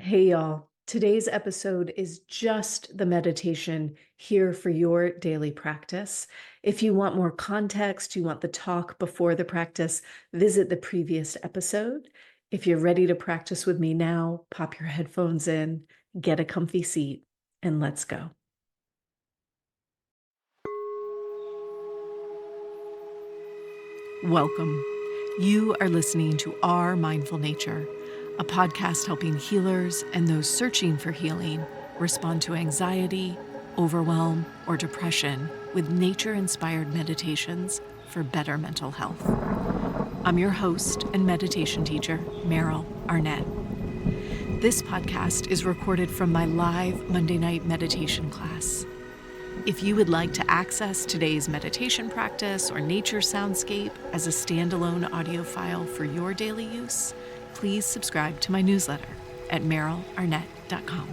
Hey, y'all. Today's episode is just the meditation here for your daily practice. If you want more context, you want the talk before the practice, visit the previous episode. If you're ready to practice with me now, pop your headphones in, get a comfy seat, and let's go. Welcome. You are listening to Our Mindful Nature, a podcast helping healers and those searching for healing respond to anxiety, overwhelm, or depression with nature-inspired meditations for better mental health. I'm your host and meditation teacher, Meryl Arnett. This podcast is recorded from my live Monday night meditation class. If you would like to access today's meditation practice or nature soundscape as a standalone audio file for your daily use, please subscribe to my newsletter at merylarnett.com.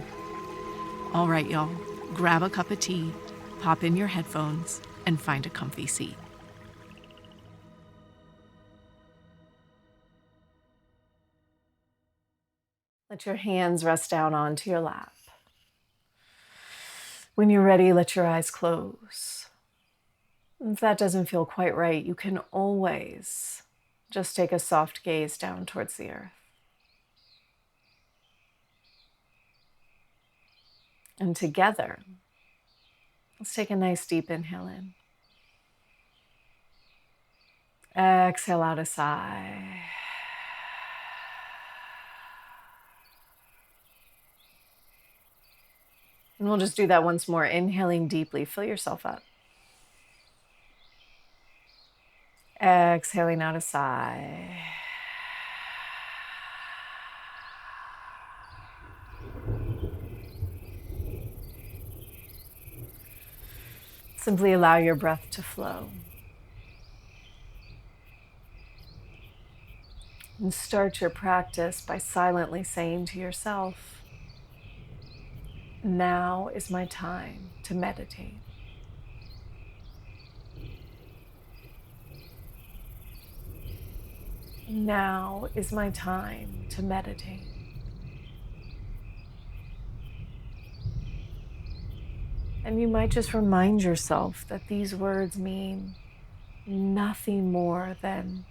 All right, y'all, grab a cup of tea, pop in your headphones, and find a comfy seat. Let your hands rest down onto your lap. When you're ready, let your eyes close. If that doesn't feel quite right, you can always just take a soft gaze down towards the earth. And together, let's take a nice deep inhale in. Exhale out a sigh. And we'll just do that once more, inhaling deeply. Fill yourself up. Exhaling out a sigh. Simply allow your breath to flow. And start your practice by silently saying to yourself, now is my time to meditate. Now is my time to meditate. And you might just remind yourself that these words mean nothing more than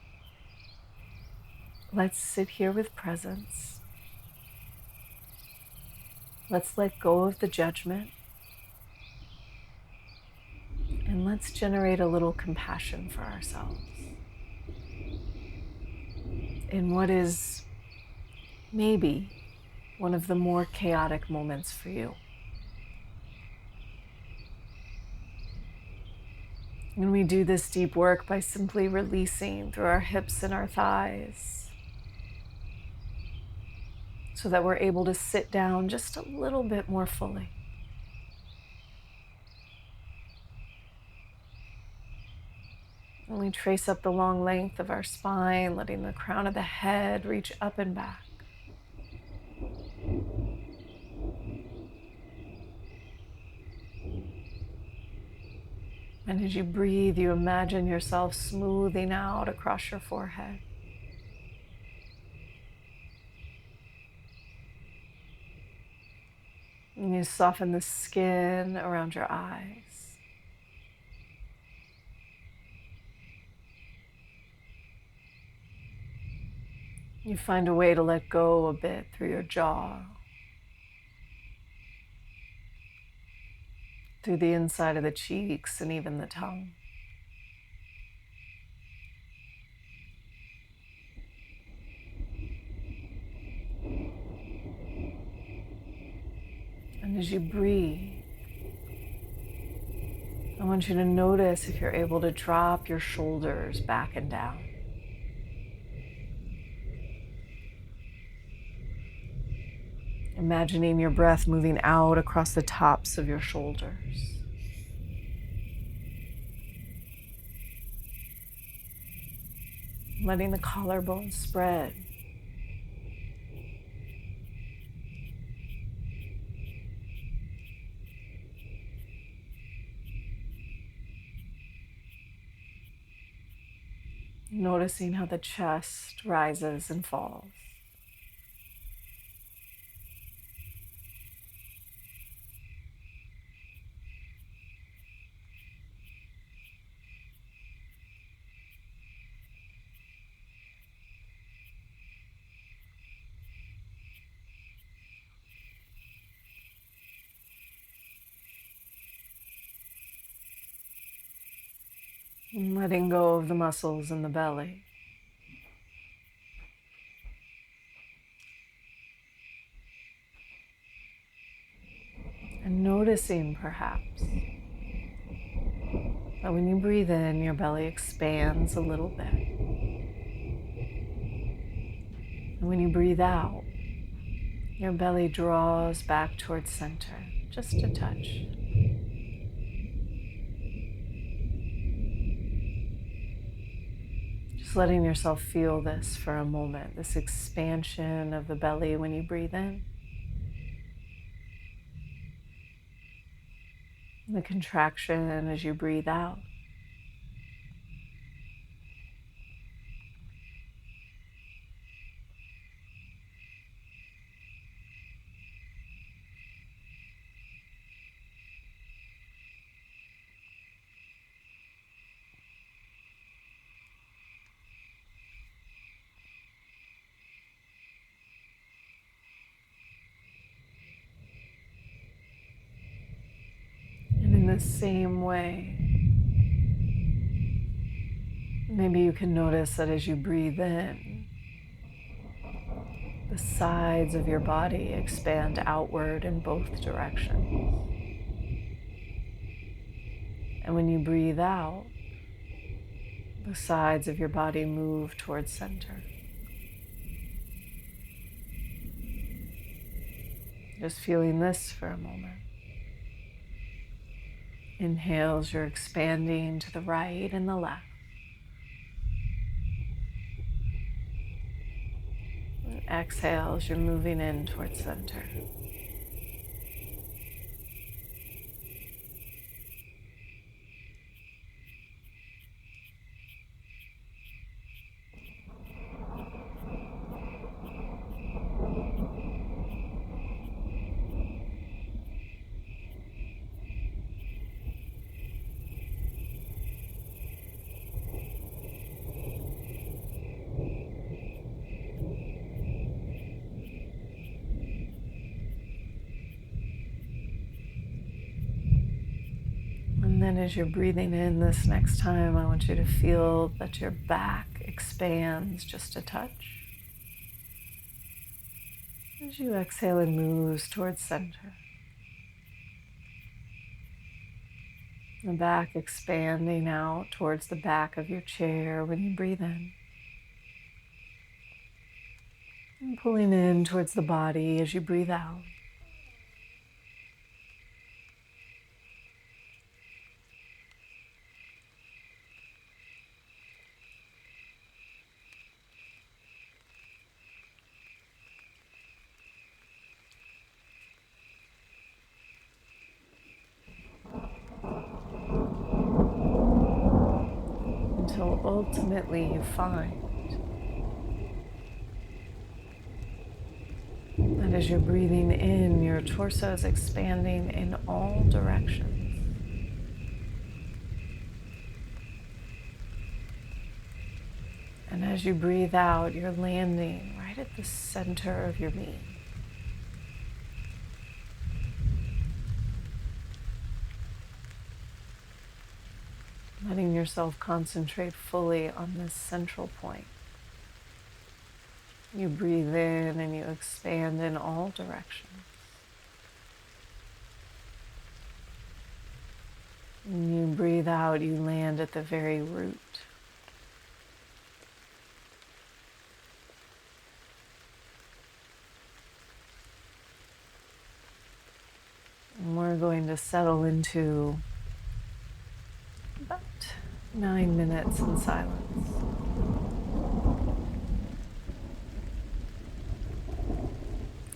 let's sit here with presence. Let's let go of the judgment. And let's generate a little compassion for ourselves in what is maybe one of the more chaotic moments for you. And we do this deep work by simply releasing through our hips and our thighs so that we're able to sit down just a little bit more fully. And we trace up the long length of our spine, letting the crown of the head reach up and back. And as you breathe, you imagine yourself smoothing out across your forehead. And you soften the skin around your eyes. You find a way to let go a bit through your jaw, through the inside of the cheeks and even the tongue. And as you breathe, I want you to notice if you're able to drop your shoulders back and down. Imagining your breath moving out across the tops of your shoulders. Letting the collarbone spread. Noticing how the chest rises and falls. letting go of the muscles in the belly. And noticing perhaps that when you breathe in, your belly expands a little bit. And when you breathe out, your belly draws back towards center, just a touch. Just letting yourself feel this for a moment, this expansion of the belly when you breathe in, the contraction as you breathe out. And in the same way, maybe you can notice that as you breathe in, the sides of your body expand outward in both directions. And when you breathe out, the sides of your body move towards center. Just feeling this for a moment. Inhales, you're expanding to the right and the left. And exhales, you're moving in towards center. And then as you're breathing in this next time, I want you to feel that your back expands just a touch. As you exhale, it moves towards center. The back expanding out towards the back of your chair when you breathe in. And pulling in towards the body as you breathe out. Until ultimately you find that as you're breathing in, your torso is expanding in all directions. And as you breathe out, you're landing right at the center of your being. Letting yourself concentrate fully on this central point. You breathe in and you expand in all directions. When you breathe out, you land at the very root. And we're going to settle into about 9 minutes in silence.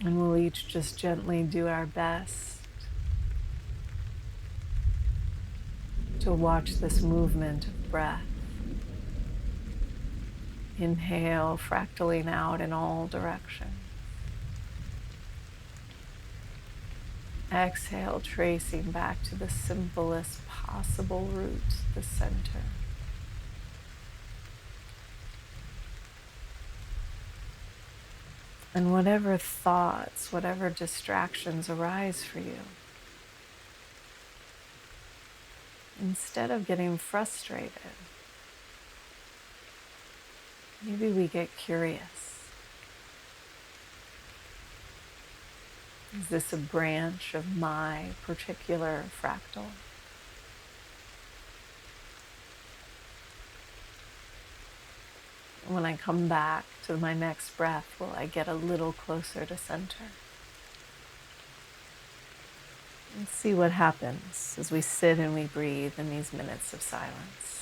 And we'll each just gently do our best to watch this movement of breath. Inhale, fractaling out in all directions. Exhale, tracing back to the simplest possible root, the center. And whatever thoughts, whatever distractions arise for you, instead of getting frustrated, maybe we get curious. Is this a branch of my particular fractal? When I come back to my next breath, will I get a little closer to center? And see what happens as we sit and we breathe in these minutes of silence.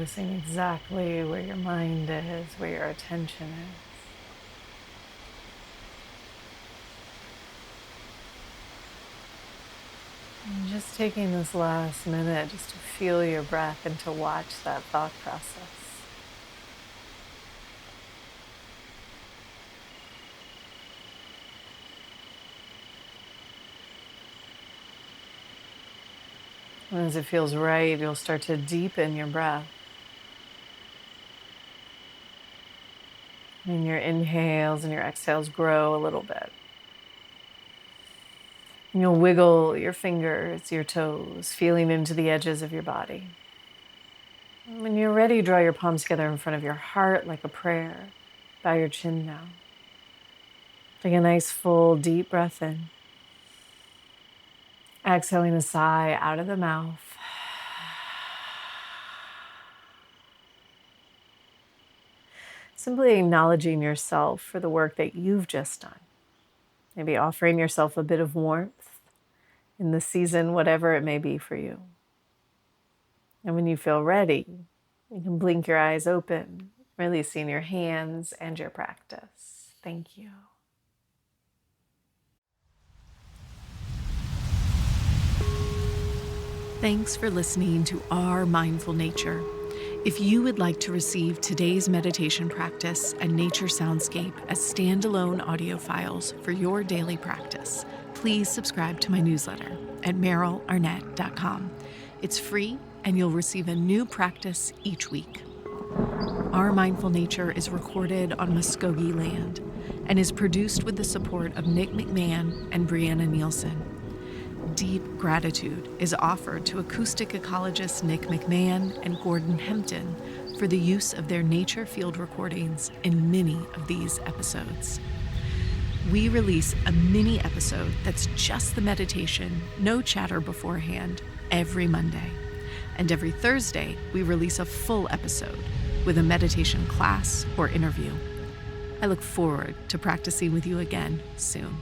Noticing exactly where your mind is, where your attention is. And just taking this last minute just to feel your breath and to watch that thought process. And as it feels right, you'll start to deepen your breath. And your inhales and your exhales grow a little bit. And you'll wiggle your fingers, your toes, feeling into the edges of your body. And when you're ready, draw your palms together in front of your heart like a prayer. Bow your chin now. Take a nice full deep breath in. Exhaling a sigh out of the mouth. Simply acknowledging yourself for the work that you've just done. Maybe offering yourself a bit of warmth in the season, whatever it may be for you. And when you feel ready, you can blink your eyes open, releasing your hands and your practice. Thank you. Thanks for listening to Our Mindful Nature. If you would like to receive today's meditation practice and nature soundscape as standalone audio files for your daily practice, please subscribe to my newsletter at merylarnett.com. It's free and you'll receive a new practice each week. Our Mindful Nature is recorded on Muskogee land and is produced with the support of Nick McMahon and Brianna Nielsen. Deep gratitude is offered to acoustic ecologists Nick McMahon and Gordon Hempton for the use of their nature field recordings in many of these episodes. We release a mini episode that's just the meditation, no chatter beforehand, every Monday. And every Thursday, we release a full episode with a meditation class or interview. I look forward to practicing with you again soon.